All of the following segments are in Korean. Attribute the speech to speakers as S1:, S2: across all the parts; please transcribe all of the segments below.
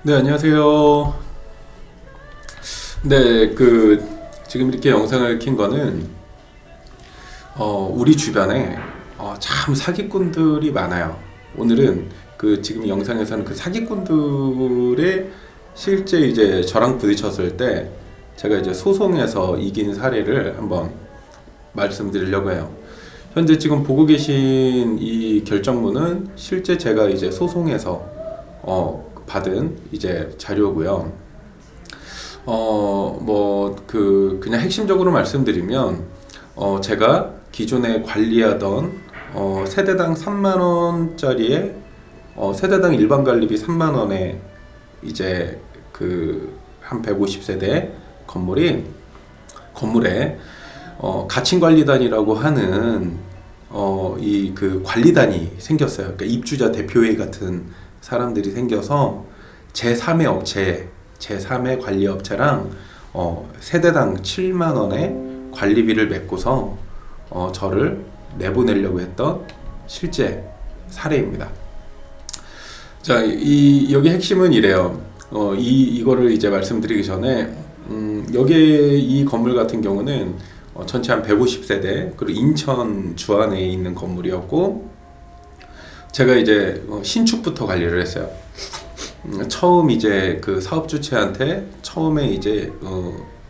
S1: 네, 안녕하세요. 지금 이렇게 영상을 킨 거는, 우리 주변에, 참 사기꾼들이 많아요. 오늘은 지금 영상에서는 그 사기꾼들의 실제 이제 저랑 부딪혔을 때, 제가 이제 소송에서 이긴 사례를 한번 말씀드리려고 해요. 현재 지금 보고 계신 이 결정문은 실제 제가 이제 소송에서, 받은 이제 자료고요. 그냥 핵심적으로 말씀드리면, 제가 기존에 관리하던, 세대당 3만원짜리에, 세대당 일반 관리비 3만원에, 이제 한 150세대 건물에, 가칭관리단이라고 하는, 관리단이 생겼어요. 그러니까 입주자 대표회의 같은 사람들이 생겨서 제3의 관리 업체랑 세대당 7만 원의 관리비를 맺고서 저를 내보내려고 했던 실제 사례입니다. 자, 여기 핵심은 이래요. 이거를 이제 말씀드리기 전에 여기 이 건물 같은 경우는 전체 한 150세대, 그리고 인천 주안에 있는 건물이었고, 제가 이제 신축부터 관리를 했어요. 처음 이제 그 사업 주체한테 처음에 이제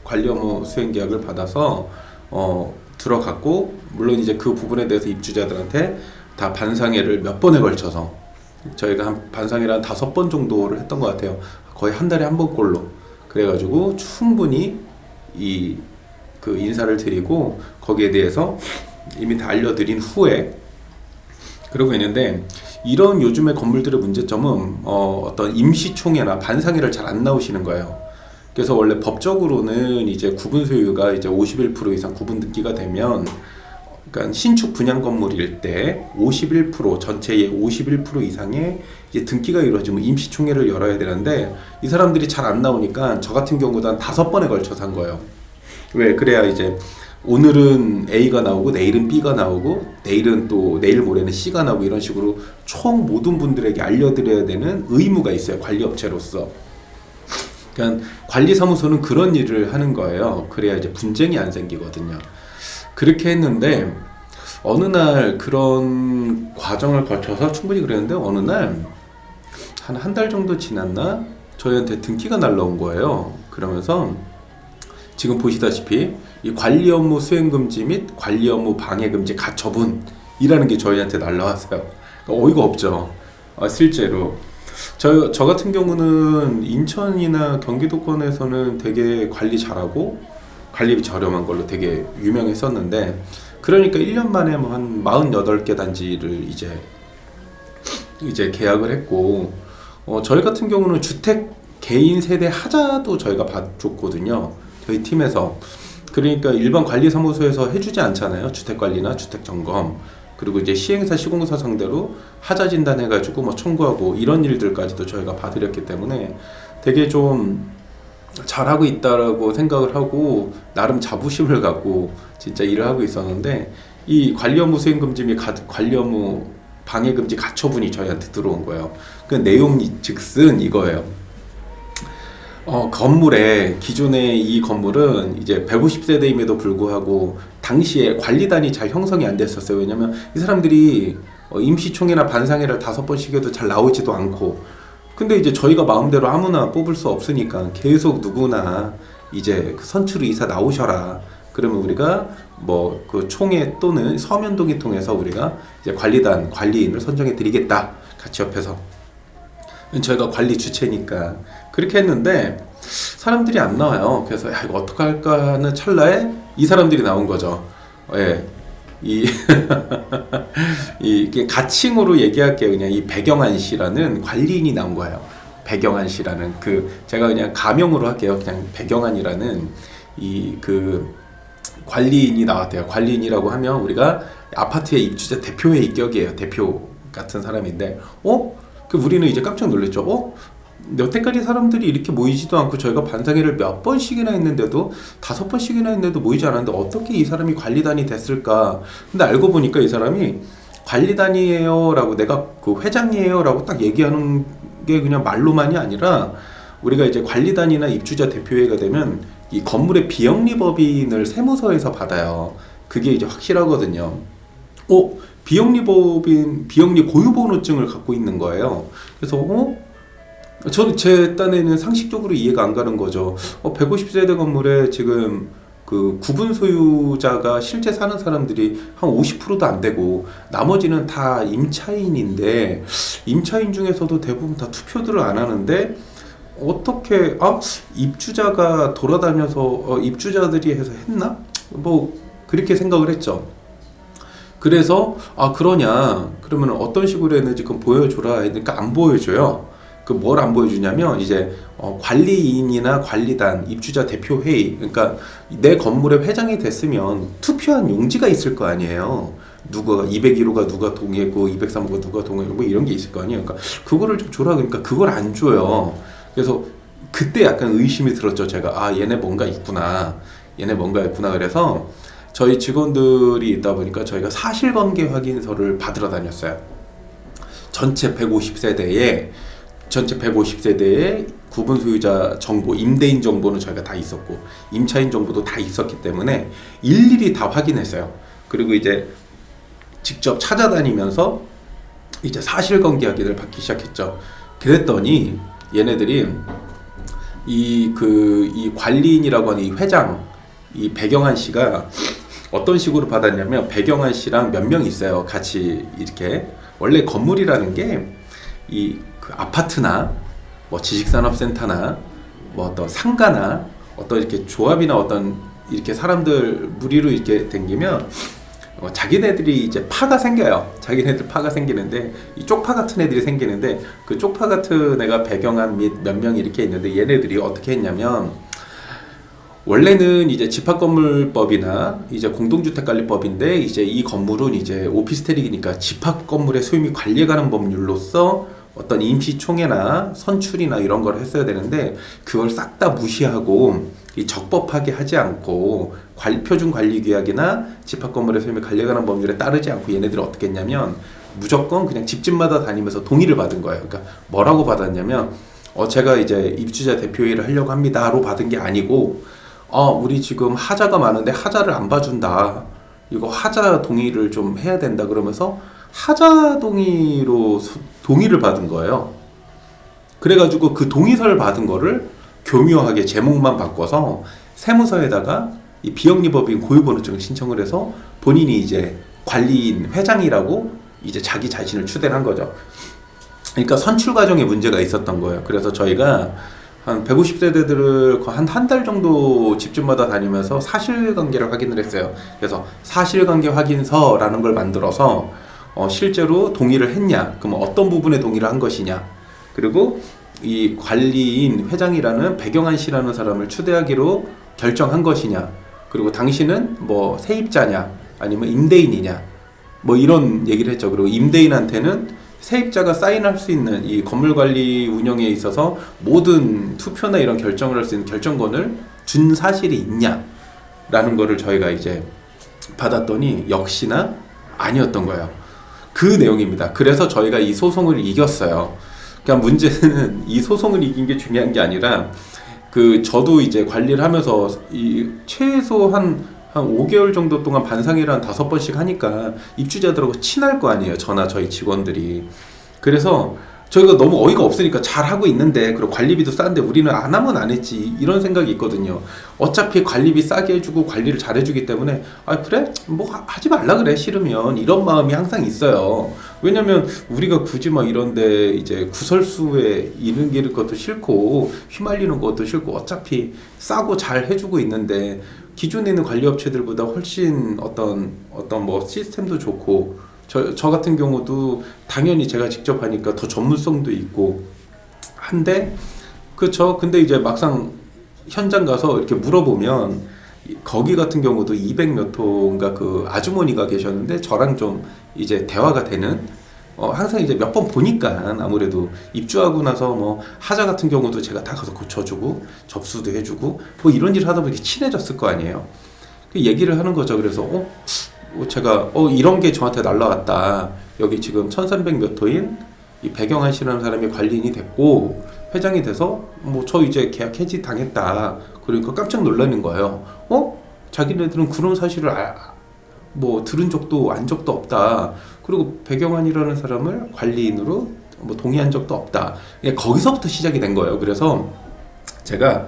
S1: 관리 업무 수행 계약을 받아서 들어갔고, 물론 이제 그 부분에 대해서 입주자들한테 다 반상회를 몇 번에 걸쳐서 저희가 한 반상회를 한 5번 정도를 했던 것 같아요. 거의 한 달에 한 번꼴로. 그래가지고 충분히 인사를 드리고 거기에 대해서 이미 다 알려드린 후에 그러고 있는데, 이런 요즘의 건물들의 문제점은 어떤 임시총회나 반상회를 잘 안 나오시는 거예요. 그래서 원래 법적으로는 이제 구분 소유가 이제 51% 이상 구분 등기가 되면, 그러니까 신축 분양 건물일 때 51% 전체의 51% 이상의 이제 등기가 이루어지면 임시총회를 열어야 되는데, 이 사람들이 잘 안 나오니까 저 같은 경우도 한 5번에 걸쳐서 한 거예요. 왜? 그래야 이제 오늘은 A가 나오고 내일은 B가 나오고 내일은 또 내일 모레는 C가 나오고, 이런 식으로 총 모든 분들에게 알려드려야 되는 의무가 있어요, 관리업체로서. 그러니까 관리사무소는 그런 일을 하는 거예요. 그래야 이제 분쟁이 안 생기거든요. 그렇게 했는데 어느 날 그런 과정을 거쳐서 충분히 그랬는데, 어느 날 한 달 정도 지났나 저희한테 등기가 날라온 거예요. 그러면서 지금 보시다시피 이 관리 업무 수행 금지 및 관리 업무 방해 금지 가처분이라는 게 저희한테 날라왔어요. 어이가 없죠. 실제로 저 같은 경우는 인천이나 경기도권에서는 되게 관리 잘하고 관리비 저렴한 걸로 되게 유명했었는데, 그러니까 1년 만에 뭐 한 48개 단지를 이제 계약을 했고, 저희 같은 경우는 주택 개인 세대 하자도 저희가 봐줬거든요, 저희 팀에서. 그러니까 일반 관리사무소에서 해주지 않잖아요, 주택관리나 주택점검. 그리고 이제 시행사 시공사 상대로 하자 진단해가지고 뭐 청구하고 이런 일들까지도 저희가 봐드렸기 때문에 되게 좀 잘하고 있다라고 생각을 하고 나름 자부심을 갖고 진짜 일을 하고 있었는데, 이 관리 업무 수행 금지 및 관리 업무 방해 금지 가처분이 저희한테 들어온 거예요. 그 내용이 즉슨 이거예요. 건물에, 기존의 이 건물은 이제 150세대임에도 불구하고 당시에 관리단이 잘 형성이 안 됐었어요. 왜냐면 이 사람들이 임시총회나 반상회를 5번씩 해도 잘 나오지도 않고, 근데 이제 저희가 마음대로 아무나 뽑을 수 없으니까 계속 누구나 이제 선출 의사 나오셔라. 그러면 우리가 뭐 그 총회 또는 서면동의 통해서 우리가 이제 관리인을 선정해 드리겠다, 같이 옆에서. 저희가 관리 주체니까 그렇게 했는데 사람들이 안 나와요. 그래서 야, 이거 어떡할까 하는 찰나에 이 사람들이 나온 거죠. 예. 이게 가칭으로 얘기할게요. 그냥 이 백영한 씨라는 관리인이 나온 거예요. 백영한 씨라는 제가 그냥 가명으로 할게요. 그냥 백영한이라는 관리인이 나왔대요. 관리인이라고 하면 우리가 아파트의 입주자 대표회의 격이에요. 대표 같은 사람인데, 우리는 이제 깜짝 놀랐죠. 여태까지 사람들이 이렇게 모이지도 않고 저희가 반상회를 몇 번씩이나 했는데도 5번씩이나 했는데도 모이지 않았는데 어떻게 이 사람이 관리단이 됐을까. 근데 알고 보니까 이 사람이 관리단이에요 라고 내가 그 회장이에요 라고 딱 얘기하는 게 그냥 말로만이 아니라 우리가 이제 관리단이나 입주자 대표회가 되면 이 건물의 비영리법인을 세무서에서 받아요. 그게 이제 확실하거든요. 비영리 고유번호증을 갖고 있는 거예요. 그래서 저는 제 딴에는 상식적으로 이해가 안 가는 거죠. 150세대 건물에 지금 그 구분 소유자가 실제 사는 사람들이 한 50%도 안 되고 나머지는 다 임차인인데 임차인 중에서도 대부분 다 투표들을 안 하는데 어떻게 입주자가 돌아다녀서 입주자들이 해서 했나? 뭐 그렇게 생각을 했죠. 그래서 그러냐 그러면 어떤 식으로 했는지 그럼 보여줘라 그러니까 안 보여줘요. 그 뭘 안 보여주냐면 이제 관리인이나 관리단, 입주자 대표 회의, 그러니까 내 건물의 회장이 됐으면 투표한 용지가 있을 거 아니에요. 누가 201호가 누가 동의했고 203호가 누가 동의했고 뭐 이런 게 있을 거 아니에요. 그러니까 그거를 좀 줘라 그러니까 그걸 안 줘요. 그래서 그때 약간 의심이 들었죠. 제가 얘네 뭔가 있구나. 그래서 저희 직원들이 있다 보니까 저희가 사실관계 확인서를 받으러 다녔어요. 전체 150세대에 구분 소유자 정보, 임대인 정보는 저희가 다 있었고 임차인 정보도 다 있었기 때문에 일일이 다 확인했어요. 그리고 이제 직접 찾아다니면서 이제 사실관계 확인을 받기 시작했죠. 그랬더니 얘네들이 이 관리인이라고 하는 이 회장, 이 배경환 씨가 어떤 식으로 받았냐면 배경환 씨랑 몇 명 있어요. 같이 이렇게 원래 건물이라는 게 그 아파트나 뭐 지식산업센터나 뭐 어떤 상가나 어떤 이렇게 조합이나 어떤 이렇게 사람들 무리로 이렇게 댕기면 자기네들이 이제 파가 생겨요. 자기네들 파가 생기는데 이 쪽파 같은 애들이 생기는데 그 쪽파 같은 애가 배경한 및 몇 명 이렇게 있는데 얘네들이 어떻게 했냐면 원래는 이제 집합건물법이나 이제 공동주택관리법인데 이제 이 건물은 이제 오피스텔이니까 집합건물의 소유 및 관리에 관한 법률로서 어떤 임시총회나 선출이나 이런 걸 했어야 되는데 그걸 싹 다 무시하고 이 적법하게 하지 않고 표준관리규약이나 집합건물의 소유 및 관리에 관한 법률에 따르지 않고 얘네들이 어떻게 했냐면 무조건 그냥 집집마다 다니면서 동의를 받은 거예요. 그러니까 뭐라고 받았냐면 제가 이제 입주자 대표회의를 하려고 합니다로 받은 게 아니고 우리 지금 하자가 많은데 하자를 안 봐준다. 이거 하자 동의를 좀 해야 된다. 그러면서 하자 동의로 동의를 받은 거예요. 그래가지고 그 동의서를 받은 거를 교묘하게 제목만 바꿔서 세무서에다가 이 비영리법인 고유번호증을 신청을 해서 본인이 이제 관리인 회장이라고 이제 자기 자신을 추대한 거죠. 그러니까 선출 과정에 문제가 있었던 거예요. 그래서 저희가 한 150세대들을 한 달 정도 집집마다 다니면서 사실관계를 확인을 했어요. 그래서 사실관계 확인서라는 걸 만들어서 실제로 동의를 했냐, 그럼 어떤 부분에 동의를 한 것이냐, 그리고 이 관리인 회장이라는 배경환 씨라는 사람을 추대하기로 결정한 것이냐, 그리고 당신은 뭐 세입자냐 아니면 임대인이냐 뭐 이런 얘기를 했죠. 그리고 임대인한테는 세입자가 사인할 수 있는 이 건물관리 운영에 있어서 모든 투표나 이런 결정을 할 수 있는 결정권을 준 사실이 있냐라는 거를 저희가 이제 받았더니 역시나 아니었던 거예요. 그 내용입니다. 그래서 저희가 이 소송을 이겼어요. 그러니까 문제는 이 소송을 이긴 게 중요한 게 아니라 저도 이제 관리를 하면서 이 최소 한 5개월 정도 동안 반상회를 한 5번씩 하니까 입주자들하고 친할 거 아니에요. 저나 저희 직원들이. 그래서 저희가 너무 어이가 없으니까 잘하고 있는데 그리고 관리비도 싼데 우리는 안 하면 안 했지 이런 생각이 있거든요. 어차피 관리비 싸게 해주고 관리를 잘해주기 때문에 그래? 뭐 하지 말라 그래 싫으면 이런 마음이 항상 있어요. 왜냐면 우리가 굳이 막 이런데 이제 구설수에 이르는 것도 싫고 휘말리는 것도 싫고 어차피 싸고 잘 해주고 있는데 기존에 있는 관리업체들보다 훨씬 어떤 뭐 시스템도 좋고 저 같은 경우도 당연히 제가 직접 하니까 더 전문성도 있고 한데 그렇죠. 근데 이제 막상 현장 가서 이렇게 물어보면 거기 같은 경우도 200몇 호인가 그 아주머니가 계셨는데 저랑 좀 이제 대화가 되는 항상 이제 몇 번 보니까 아무래도 입주하고 나서 뭐 하자 같은 경우도 제가 다 가서 고쳐주고 접수도 해주고 뭐 이런 일을 하다 보니 친해졌을 거 아니에요. 그 얘기를 하는 거죠. 그래서 제가 이런 게 저한테 날라왔다. 여기 지금 1300 몇 호인 이 배경환 씨라는 사람이 관리인이 됐고 회장이 돼서 뭐 저 이제 계약 해지 당했다. 그러니까 깜짝 놀라는 거예요. 자기네들은 그런 사실을 뭐 들은 적도 안 적도 없다. 그리고 배경환이라는 사람을 관리인으로 뭐 동의한 적도 없다. 거기서부터 시작이 된 거예요. 그래서 제가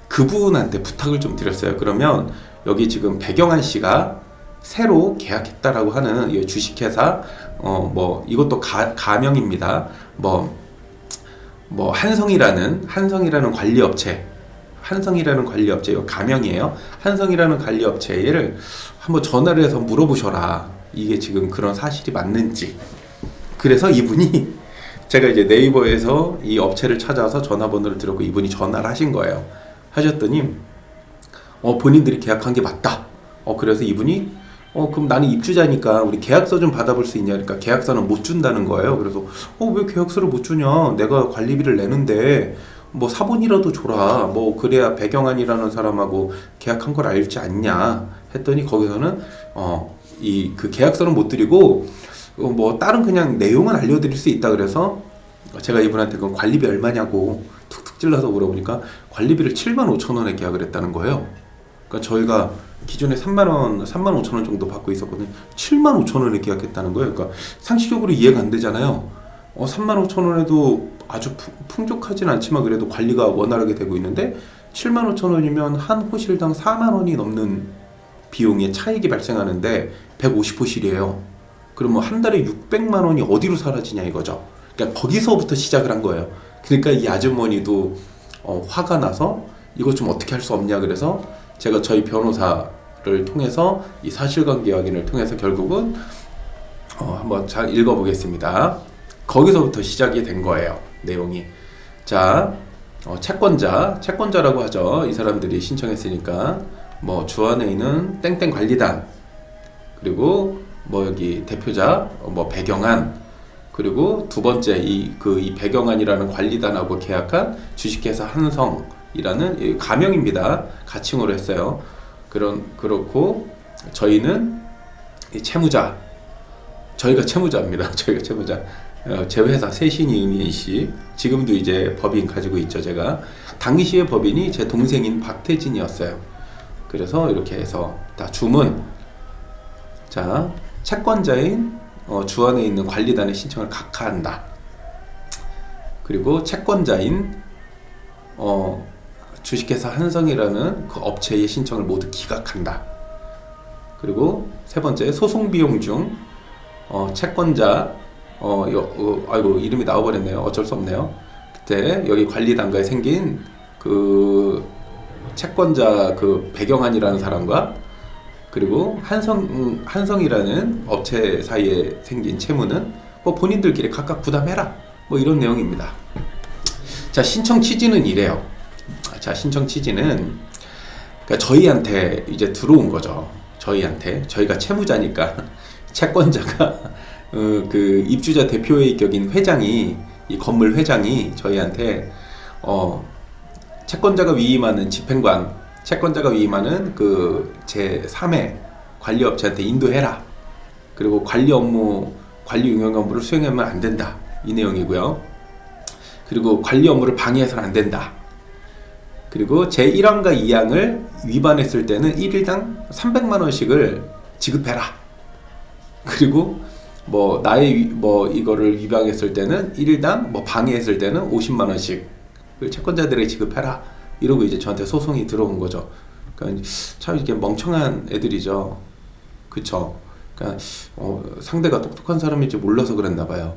S1: 그분한테 부탁을 좀 드렸어요. 그러면 여기 지금 배경환 씨가 새로 계약했다라고 하는 이 주식회사 뭐 이것도 가명입니다. 뭐 한성이라는 관리업체, 이거 가명이에요. 한성이라는 관리업체를 한번 전화를 해서 물어보셔라. 이게 지금 그런 사실이 맞는지. 그래서 이분이 제가 이제 네이버에서 이 업체를 찾아서 전화번호를 드렸고 이분이 전화를 하신 거예요. 하셨더니 본인들이 계약한 게 맞다. 그래서 이분이 그럼 나는 입주자니까 우리 계약서 좀 받아볼 수 있냐. 그러니까 계약서는 못 준다는 거예요. 그래서 왜 계약서를 못 주냐. 내가 관리비를 내는데 뭐 사본이라도 줘라. 뭐 그래야 배경환이라는 사람하고 계약한 걸 알지 않냐 했더니 거기서는 그 계약서는 못 드리고 뭐 다른 그냥 내용은 알려드릴 수 있다. 그래서 제가 이분한테 그럼 관리비 얼마냐고 툭툭 찔러서 물어보니까 관리비를 75,000원에 계약을 했다는 거예요. 그러니까 저희가 기존에 3만 5천 원 정도 받고 있었거든요. 75,000원에 계약했다는 거예요. 그러니까 상식적으로 이해가 안 되잖아요. 3만 5천 원에도 아주 풍족하진 않지만 그래도 관리가 원활하게 되고 있는데 7만 5천 원이면 한 호실당 4만 원이 넘는 비용의 차익이 발생하는데 150호실이에요. 그러면 한 달에 600만 원이 어디로 사라지냐 이거죠. 그러니까 거기서부터 시작을 한 거예요. 그러니까 이 아주머니도 화가 나서 이거 좀 어떻게 할 수 없냐 그래서 제가 저희 변호사를 통해서 이 사실관계 확인을 통해서 결국은 한번 잘 읽어보겠습니다. 거기서부터 시작이 된 거예요. 내용이. 자, 채권자라고 하죠. 이 사람들이 신청했으니까 뭐 주안에 있는 땡땡 관리단 그리고 뭐 여기 대표자 뭐 배경환 그리고 두 번째 이 배경환이라는 관리단하고 계약한 주식회사 한성이라는 이 가명입니다. 가칭으로 했어요. 그렇고 저희는 이 채무자, 저희가 채무자입니다. 저희가 채무자. 제 회사 세신이 의미인 씨 지금도 이제 법인 가지고 있죠. 제가 당시의 법인이 제 동생인 박태진이었어요. 그래서 이렇게 해서 다 주문. 자, 채권자인 주안에 있는 관리단의 신청을 각하한다. 그리고 채권자인 주식회사 한성이라는 그 업체의 신청을 모두 기각한다. 그리고 세 번째 소송 비용 중 채권자 아이고 이름이 나와버렸네요. 어쩔 수 없네요. 그때 여기 관리단가에 생긴 그 채권자 그 배경환이라는 사람과 그리고 한성이라는 업체 사이에 생긴 채무는 뭐 본인들끼리 각각 부담해라. 뭐 이런 내용입니다. 자, 신청 취지는 이래요. 자, 신청 취지는 그러니까 저희한테 이제 들어온 거죠. 저희가 채무자니까 채권자가 그 입주자 대표의 격인 회장이 이 건물 회장이 저희한테 채권자가 위임하는 집행관, 채권자가 위임하는 그 제3의 관리업체한테 인도해라. 그리고 관리 운영 업무를 수행하면 안 된다. 이 내용이고요. 그리고 관리 업무를 방해해서는 안 된다. 그리고 제1항과 2항을 위반했을 때는 1일당 300만 원씩을 지급해라. 그리고 뭐 이거를 위반했을 때는 1일당 방해했을 때는 50만 원씩 채권자들에게 지급해라. 이러고 이제 저한테 소송이 들어온 거죠. 그러니까 참 이렇게 멍청한 애들이죠. 그쵸? 그러니까 상대가 똑똑한 사람인지 몰라서 그랬나 봐요.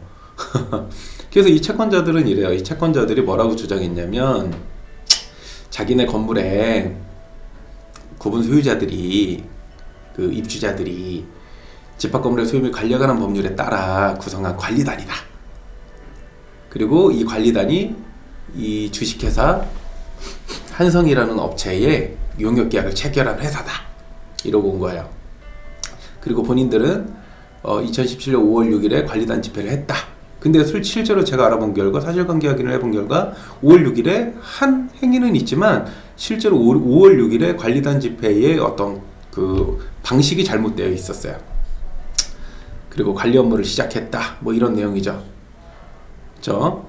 S1: 그래서 이 채권자들은 이래요. 이 채권자들이 뭐라고 주장했냐면 자기네 건물에 구분 소유자들이 그 입주자들이 집합 건물의 소유물 관리관한 법률에 따라 구성한 관리단이다. 그리고 이 관리단이 이 주식회사 한성이라는 업체에 용역계약을 체결한 회사다. 이러고 온 거예요. 그리고 본인들은 2017년 5월 6일에 관리단 집회를 했다. 근데 실제로 제가 알아본 결과 사실관계 확인을 해본 결과 5월 6일에 한 행위는 있지만 실제로 5월 6일에 관리단 집회에 어떤 그 방식이 잘못되어 있었어요. 그리고 관리 업무를 시작했다. 뭐 이런 내용이죠. 그렇죠?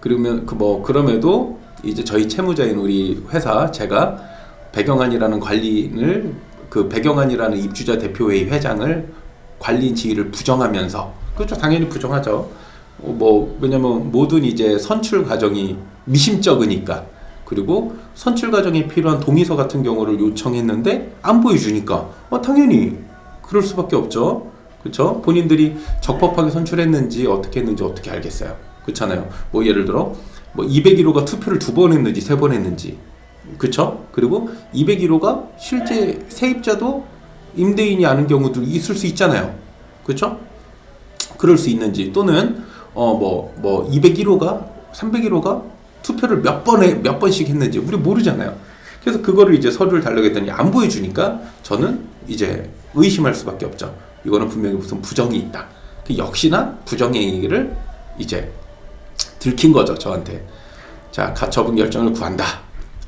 S1: 그러면 그럼에도 이제 저희 채무자인 우리 회사 제가 배경환이라는 관리인을 배경환이라는 입주자 대표회의 회장을 관리인 지위를 부정하면서 그렇죠. 당연히 부정하죠. 왜냐면 모든 이제 선출 과정이 미심쩍으니까. 그리고 선출 과정에 필요한 동의서 같은 경우를 요청했는데 안 보여주니까 당연히 그럴 수밖에 없죠. 그렇죠? 본인들이 적법하게 선출했는지 어떻게 했는지 어떻게 알겠어요. 그렇잖아요. 예를 들어 201호가 투표를 2번 했는지 3번 했는지. 그렇죠? 그리고 201호가 실제 세입자도 임대인이 아는 경우도 있을 수 있잖아요. 그렇죠? 그럴 수 있는지 또는 201호가 301호가 투표를 몇 번씩 했는지 우리 모르잖아요. 그래서 그거를 이제 서류를 달라고 했더니 안 보여주니까 저는 이제 의심할 수밖에 없죠. 이거는 분명히 무슨 부정이 있다. 역시나 부정행위를 이제 들킨 거죠, 저한테. 자, 가처분 결정을 구한다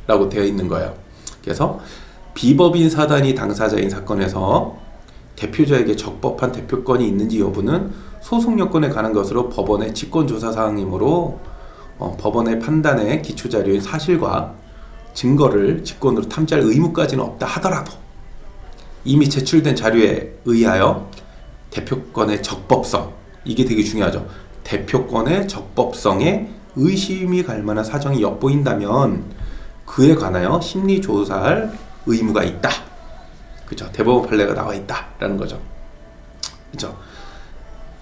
S1: 라고 되어 있는 거예요. 그래서 비법인 사단이 당사자인 사건에서 대표자에게 적법한 대표권이 있는지 여부는 소송 요건에 관한 것으로 법원의 직권조사 사항이므로 법원의 판단에 기초자료인 사실과 증거를 직권으로 탐지할 의무까지는 없다 하더라도 이미 제출된 자료에 의하여 대표권의 적법성, 이게 되게 중요하죠. 대표권의 적법성에 의심이 갈 만한 사정이 엿보인다면 그에 관하여 심리조사할 의무가 있다. 그죠? 대법원 판례가 나와 있다라는 거죠. 그죠?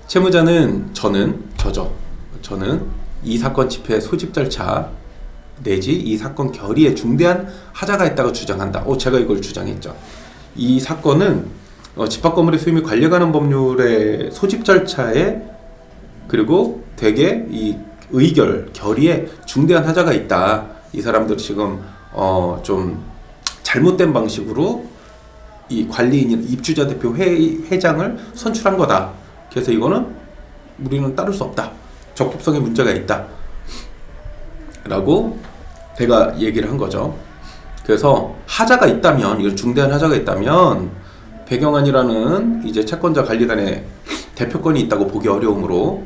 S1: 채무자는 저죠. 저는 이 사건 집행 소집 절차 내지 이 사건 결의에 중대한 하자가 있다고 주장한다. 제가 이걸 주장했죠. 이 사건은 집합건물의 수임이 관리관한 법률의 소집 절차에 그리고 되게 이 결의에 중대한 하자가 있다. 이 사람들이 지금 좀 잘못된 방식으로 이 관리인 입주자 대표 회장을 선출한 거다. 그래서 이거는 우리는 따를 수 없다. 적법성에 문제가 있다. 라고 제가 얘기를 한 거죠. 그래서 하자가 있다면, 이건 중대한 하자가 있다면 배경환이라는 이제 채권자 관리단의 대표권이 있다고 보기 어려우므로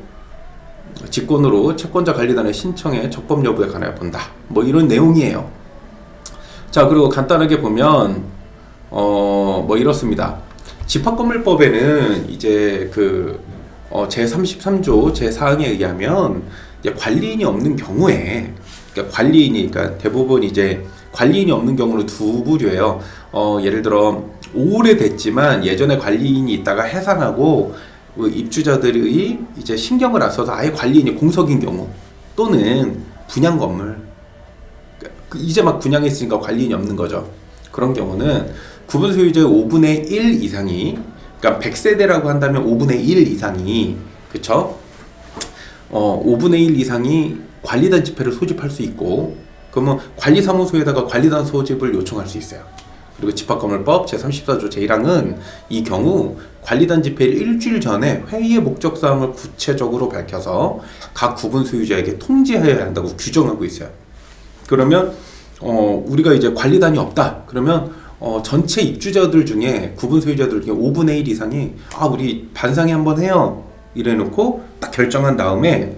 S1: 직권으로 채권자 관리단의 신청의 적법 여부에 관하여 본다. 이런 내용이에요. 자, 그리고 간단하게 보면 이렇습니다. 집합건물법에는 이제 제33조 제4항에 의하면 이제 관리인이 없는 경우에 그러니까 대부분 이제 관리인이 없는 경우는 두 부류예요. 예를 들어 오래됐지만 예전에 관리인이 있다가 해산하고 입주자들이 이제 신경을 안 써서 아예 관리인이 공석인 경우 또는 분양 건물 이제 막 분양했으니까 관리인이 없는 거죠. 그런 경우는 구분 소유자의 5분의 1 이상이 그러니까 100세대라고 한다면 5분의 1 이상이 그쵸? 5분의 1 이상이 관리단 집회를 소집할 수 있고 그러면 관리사무소에다가 관리단 소집을 요청할 수 있어요. 그리고 집합건물법 제34조 제1항은 이 경우 관리단 집회를 일주일 전에 회의의 목적사항을 구체적으로 밝혀서 각 구분 소유자에게 통지해야 한다고 규정하고 있어요. 그러면 우리가 이제 관리단이 없다. 그러면 전체 입주자들 중에 구분 소유자들 중에 5분의 1 이상이 우리 반상회 한번 해요. 이래놓고 딱 결정한 다음에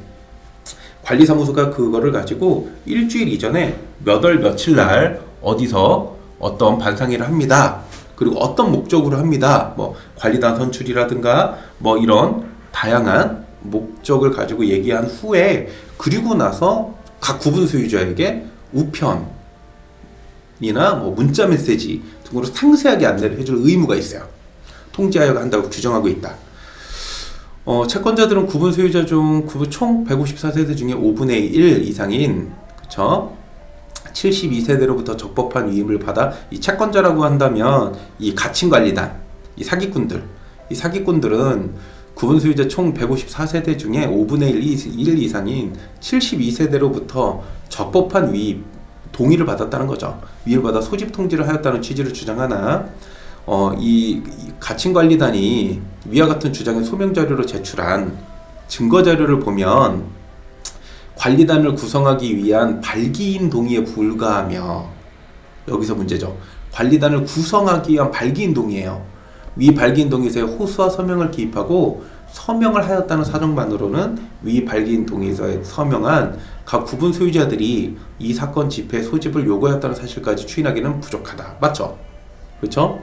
S1: 관리사무소가 그거를 가지고 일주일 이전에 몇 월 며칠 날 어디서 어떤 반상회를 합니다. 그리고 어떤 목적으로 합니다. 관리단 선출이라든가 이런 다양한 목적을 가지고 얘기한 후에 그리고 나서 각 구분 소유자에게 우편이나 문자 메시지 등으로 상세하게 안내를 해줄 의무가 있어요. 통지하여 한다고 규정하고 있다. 채권자들은 구분 소유자 중 총 154세대 중에 5분의 1 이상인 그쵸? 72세대로부터 적법한 위임을 받아 이 채권자라고 한다면 이 가칭관리단, 이 사기꾼들은 구분 소유자 총 154세대 중에 5분의 1 이상인 72세대로부터 적법한 위임, 동의를 받았다는 거죠. 위임을 받아 소집 통지를 하였다는 취지를 주장하나 이 가칭관리단이 위와 같은 주장의 소명자료로 제출한 증거자료를 보면 관리단을 구성하기 위한 발기인 동의에 불과하며 여기서 문제죠. 관리단을 구성하기 위한 발기인동이에요. 위 발기인동의서에 호수와 서명을 기입하고 서명을 하였다는 사정만으로는 위 발기인동의서에 서명한 각 구분 소유자들이 이 사건 집회 소집을 요구하였다는 사실까지 추인하기는 부족하다. 맞죠? 그렇죠?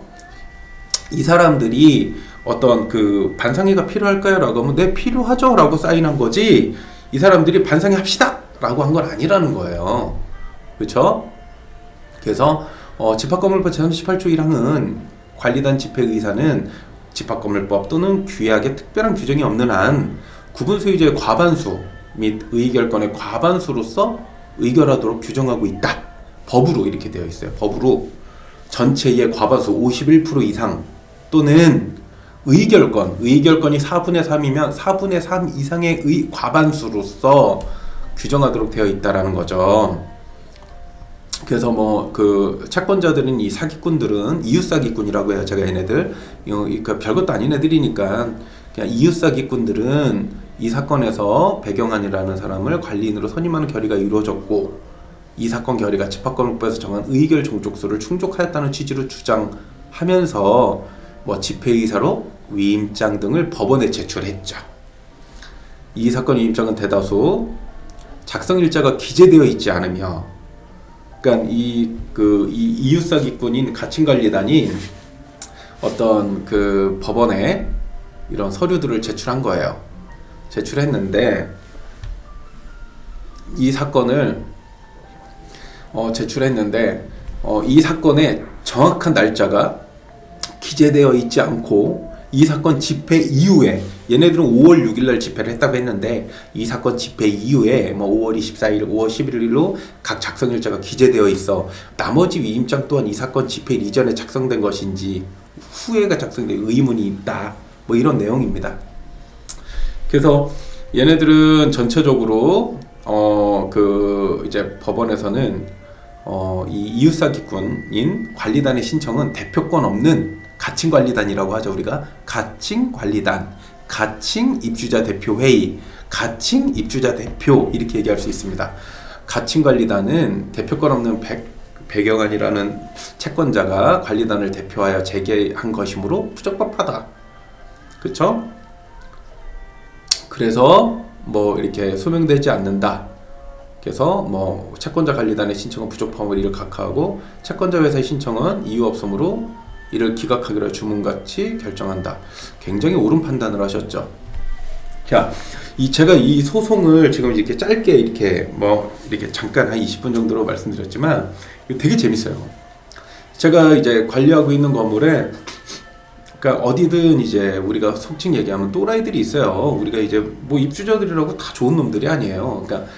S1: 이 사람들이 어떤 그 반상회가 필요할까요? 라고 하면 네 필요하죠 라고 사인한 거지 이 사람들이 반상회 합시다 라고 한 건 아니라는 거예요. 그렇죠? 그래서 집합건물법 제38조 1항은 관리단 집회의사는 집합건물법 또는 규약에 특별한 규정이 없는 한 구분 소유자의 과반수 및 의결권의 과반수로서 의결하도록 규정하고 있다. 법으로 이렇게 되어 있어요. 법으로 전체의 과반수 51% 이상 또는 의결권이 4분의 3이면 4분의 3 이상의 과반수로서 규정하도록 되어 있다라는 거죠. 그래서 뭐 그 채권자들은 이 사기꾼들은 이웃 사기꾼이라고 해요. 제가 얘네들 그러니까 별것도 아닌 애들이니까 그냥 이웃 사기꾼들은 이 사건에서 배경환이라는 사람을 관리인으로 선임하는 결의가 이루어졌고 이 사건 결의가 집합건물법에서 정한 의결 종족수를 충족하였다는 취지로 주장하면서 뭐 집회의사로 위임장 등을 법원에 제출했죠. 이 사건 위임장은 대다수 작성일자가 기재되어 있지 않으며, 그러니까 이 이웃사기꾼인 가칭관리단이 어떤 그 법원에 이런 서류들을 제출한 거예요. 제출했는데 이 사건을 제출했는데 이 사건의 정확한 날짜가 기재되어 있지 않고 이 사건 집회 이후에 얘네들은 5월 6일 날 집회를 했다고 했는데 이 사건 집회 이후에 뭐 5월 24일, 5월 11일로 각 작성일자가 기재되어 있어. 나머지 위임장 또한 이 사건 집회 이전에 작성된 것인지 후에가 작성된 의문이 있다. 뭐 이런 내용입니다. 그래서 얘네들은 전체적으로 이제 법원에서는 이 이웃사기꾼인 관리단의 신청은 대표권 없는 가칭관리단이라고 하죠. 우리가 가칭관리단, 가칭입주자 대표회의, 가칭입주자 대표 이렇게 얘기할 수 있습니다. 가칭관리단은 대표권 없는 배경환이라는 채권자가 관리단을 대표하여 제기한 것이므로 부적법하다. 그렇죠? 그래서 뭐 이렇게 소명되지 않는다. 그래서 뭐 채권자 관리단의 신청은 부적법함을 이를 각하하고 채권자 회사의 신청은 이유 없음으로 이를 기각하기로 주문같이 결정한다. 굉장히 옳은 판단을 하셨죠. 자, 제가 이 소송을 지금 이렇게 짧게 이렇게 잠깐 한 20분 정도로 말씀드렸지만 되게 재밌어요. 제가 이제 관리하고 있는 건물에 그러니까 어디든 이제 우리가 속칭 얘기하면 또라이들이 있어요. 우리가 이제 뭐 입주자들이라고 다 좋은 놈들이 아니에요. 그러니까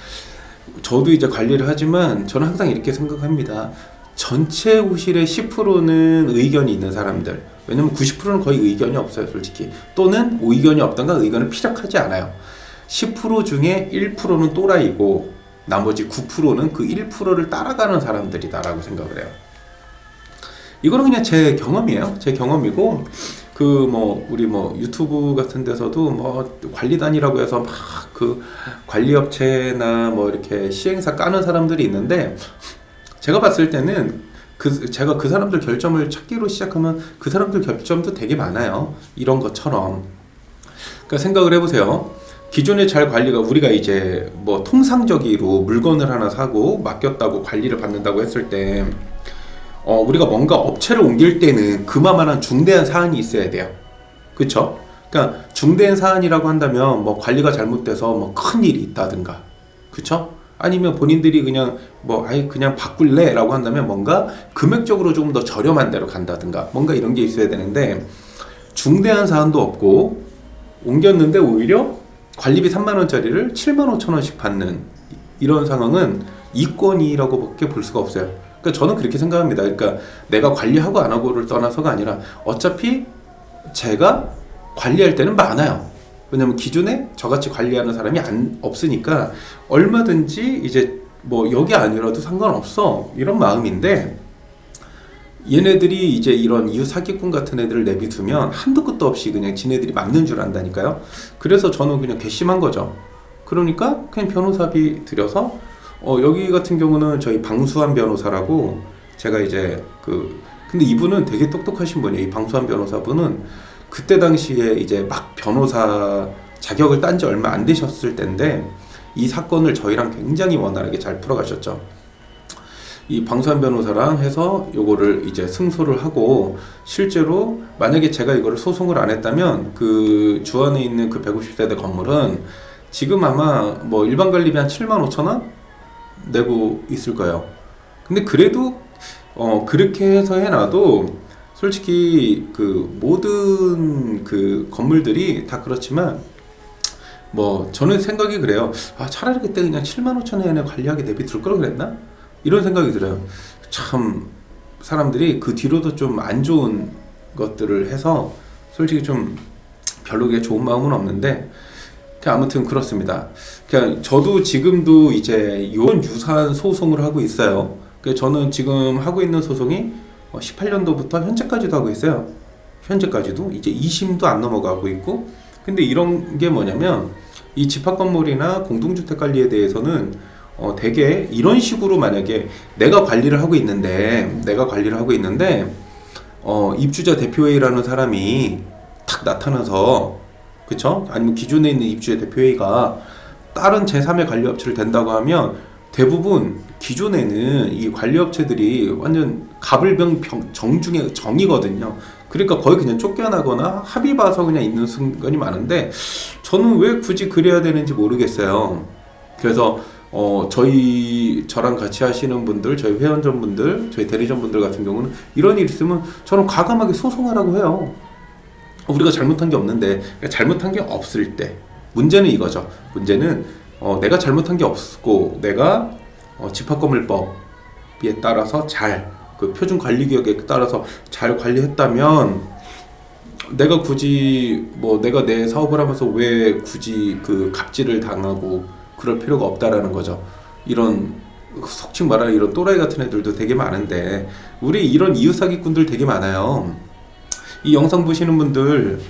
S1: 저도 이제 관리를 하지만 저는 항상 이렇게 생각합니다. 전체 호실의 10%는 의견이 있는 사람들. 왜냐면 90%는 거의 의견이 없어요, 솔직히. 또는 의견이 없던가 의견을 피력하지 않아요. 10% 중에 1%는 또라이고 나머지 9%는 그 1%를 따라가는 사람들이다라고 생각을 해요. 이거는 그냥 제 경험이에요. 제 경험이고 우리 유튜브 같은 데서도 관리단이라고 해서 막 그 관리업체나 이렇게 시행사 까는 사람들이 있는데 제가 봤을 때는 제가 그 사람들 결점을 찾기로 시작하면 그 사람들 결점도 되게 많아요. 이런 것처럼. 그러니까 생각을 해보세요. 기존에 잘 관리가 우리가 이제 통상적으로 물건을 하나 사고 맡겼다고 관리를 받는다고 했을 때 우리가 뭔가 업체를 옮길 때는 그만한 중대한 사안이 있어야 돼요. 그렇죠? 그러니까 중대한 사안이라고 한다면 관리가 잘못돼서 큰 일이 있다든가, 그렇죠? 아니면 본인들이 그냥 그냥 바꿀래라고 한다면 뭔가 금액적으로 조금 더 저렴한 데로 간다든가 뭔가 이런 게 있어야 되는데 중대한 사안도 없고 옮겼는데 오히려 관리비 3만 원짜리를 7만 5천 원씩 받는 이런 상황은 이권이라고밖에 볼 수가 없어요. 그러니까 저는 그렇게 생각합니다. 그러니까 내가 관리하고 안 하고를 떠나서가 아니라 어차피 제가 관리할 때는 많아요. 왜냐면 기존에 저같이 관리하는 사람이 없으니까 얼마든지 이제 여기 아니라도 상관없어 이런 마음인데 얘네들이 이제 이런 이웃 사기꾼 같은 애들을 내비두면 한도 끝도 없이 그냥 지네들이 맞는 줄 안다니까요. 그래서 저는 그냥 괘씸한 거죠. 그러니까 그냥 변호사비 들여서 여기 같은 경우는 저희 방수환 변호사라고 제가 이제 근데 이분은 되게 똑똑하신 분이에요. 이 방수환 변호사분은 그때 당시에 이제 막 변호사 자격을 딴 지 얼마 안 되셨을 때인데 이 사건을 저희랑 굉장히 원활하게 잘 풀어가셨죠. 이 방수환 변호사랑 해서 요거를 이제 승소를 하고, 실제로 만약에 제가 이거를 소송을 안 했다면 그 주안에 있는 그 150세대 건물은 지금 아마 뭐 일반 관리비 한 7만 5천 원 내고 있을 거예요. 근데 그래도 그렇게 해서 해놔도 솔직히 그 모든 그 건물들이 다 그렇지만 뭐 저는 생각이 그래요. 아, 차라리 그때 그냥 7만 5천 원에 관리하게 내비둘 걸 그랬나? 이런 생각이 들어요. 참 사람들이 그 뒤로도 좀 안 좋은 것들을 해서 솔직히 좀 별로 그게 좋은 마음은 없는데, 아무튼 그렇습니다. 그냥 저도 지금도 이제 이런 유사한 소송을 하고 있어요. 저는 지금 하고 있는 소송이 18년도부터 현재까지도 하고 있어요. 현재까지도 이제 2심도 안 넘어가고 있고. 근데 이런 게 뭐냐면 이 집합 건물이나 공동주택 관리에 대해서는 되게 이런 식으로, 만약에 내가 관리를 하고 있는데 입주자 대표회의라는 사람이 탁 나타나서, 그쵸? 아니면 기존에 있는 입주자 대표회의가 다른 제3의 관리업체를 댄다고 하면 대부분 기존에는 이 관리업체들이 완전 가불병 정중의 정이거든요. 그러니까 거의 그냥 쫓겨나거나 합의 봐서 그냥 있는 순간이 많은데, 저는 왜 굳이 그래야 되는지 모르겠어요. 그래서 저랑 같이 하시는 분들, 저희 회원전분들, 저희 대리전분들 같은 경우는 이런 일 있으면 저는 과감하게 소송하라고 해요. 우리가 잘못한 게 없는데, 그러니까 잘못한 게 없을 때 문제는 이거죠. 문제는 내가 잘못한 게 없고 내가 집합건물법에 따라서 그 표준관리규약에 따라서 잘 관리했다면, 내가 굳이 내가 내 사업을 하면서 왜 굳이 그 갑질을 당하고 그럴 필요가 없다라는 거죠. 이런 속칭 말하는 이런 또라이 같은 애들도 되게 많은데, 우리 이런 이웃사기꾼들 되게 많아요. 이 영상 보시는 분들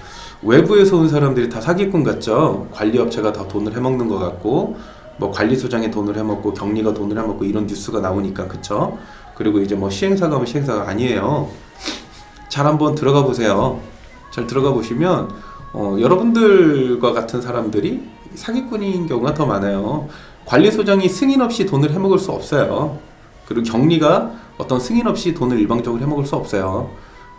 S1: 외부에서 온 사람들이 다 사기꾼 같죠? 관리업체가 다 돈을 해먹는 것 같고, 뭐 관리소장이 돈을 해먹고 경리가 돈을 해먹고 이런 뉴스가 나오니까, 그쵸? 그리고 이제 뭐 시행사가 뭐 시행사가 아니에요. 잘 한번 들어가 보세요. 잘 들어가 보시면 여러분들과 같은 사람들이 사기꾼인 경우가 더 많아요. 관리소장이 승인 없이 돈을 해먹을 수 없어요. 그리고 경리가 어떤 승인 없이 돈을 일방적으로 해먹을 수 없어요.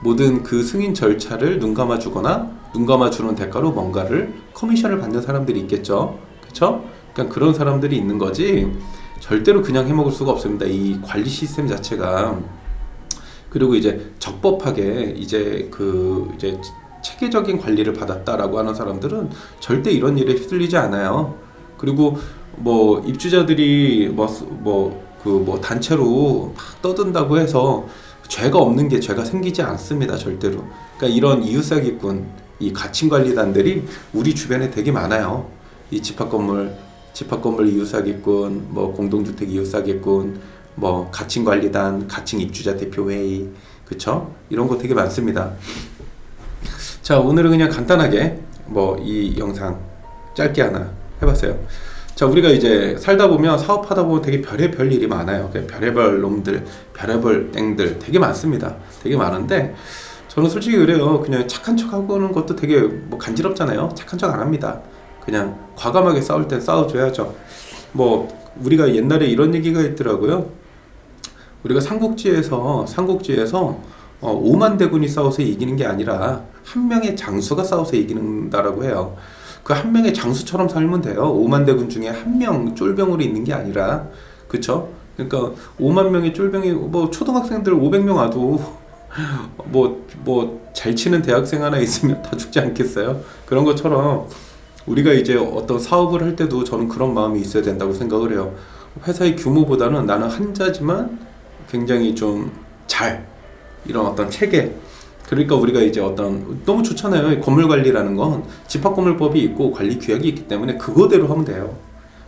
S1: 모든 그 승인 절차를 눈 감아주거나 눈 감아주는 대가로 뭔가를 커미션을 받는 사람들이 있겠죠. 그쵸? 그러니까 그런 사람들이 있는 거지 절대로 그냥 해먹을 수가 없습니다. 이 관리 시스템 자체가. 그리고 이제 적법하게 이제 체계적인 관리를 받았다라고 하는 사람들은 절대 이런 일에 휩쓸리지 않아요. 그리고 뭐 입주자들이 단체로 막 떠든다고 해서 죄가 없는 게 죄가 생기지 않습니다. 절대로. 그러니까 이런 이웃사기꾼, 이 가칭관리단들이 우리 주변에 되게 많아요. 이 집합건물 이웃사기꾼, 뭐 공동주택 이웃사기꾼, 뭐 가칭관리단, 가칭 입주자 대표회의, 그쵸? 이런 거 되게 많습니다. 자, 오늘은 그냥 간단하게 이 영상 짧게 하나 해봤어요. 자, 우리가 이제 살다 보면, 사업하다 보면 되게 별의별 일이 많아요. 별의별 놈들, 별의별 땡들 되게 많습니다. 되게 많은데, 저는 솔직히 그래요. 그냥 착한 척 하고는 것도 되게 간지럽잖아요. 착한 척 안 합니다. 그냥 과감하게 싸울 땐 싸워줘야죠. 우리가 옛날에 이런 얘기가 있더라고요. 우리가 삼국지에서 5만 대군이 싸워서 이기는 게 아니라 한 명의 장수가 싸워서 이기는다라고 해요. 그 한 명의 장수처럼 살면 돼요. 5만 대군 중에 한 명 쫄병으로 있는 게 아니라, 그쵸? 그러니까 5만 명의 쫄병이 초등학생들 500명 와도 잘 치는 대학생 하나 있으면 다 죽지 않겠어요? 그런 것처럼 우리가 이제 어떤 사업을 할 때도 저는 그런 마음이 있어야 된다고 생각을 해요. 회사의 규모보다는 나는 한자지만 굉장히 좀 이런 어떤 체계, 그러니까 우리가 이제 너무 좋잖아요. 건물 관리라는 건 집합건물법이 있고 관리 규약이 있기 때문에 그거대로 하면 돼요.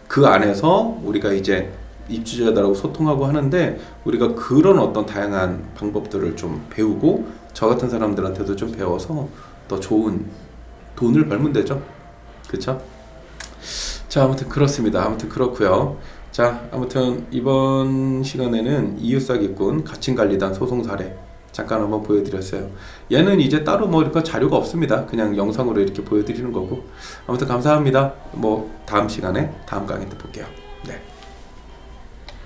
S1: 그 안에서 우리가 이제 입주자들하고 소통하고 하는데, 우리가 그런 어떤 다양한 방법들을 좀 배우고 저 같은 사람들한테도 좀 배워서 더 좋은 돈을 벌면 되죠. 그쵸? 자, 아무튼 그렇습니다. 아무튼 그렇고요. 자, 아무튼 이번 시간에는 이웃사기꾼 가칭관리단 소송 사례 잠깐 한번 보여드렸어요. 얘는 이제 따로 뭐 이렇게 자료가 없습니다. 그냥 영상으로 이렇게 보여드리는 거고. 아무튼 감사합니다. 뭐 다음 시간에 다음 강의 때 볼게요. 네.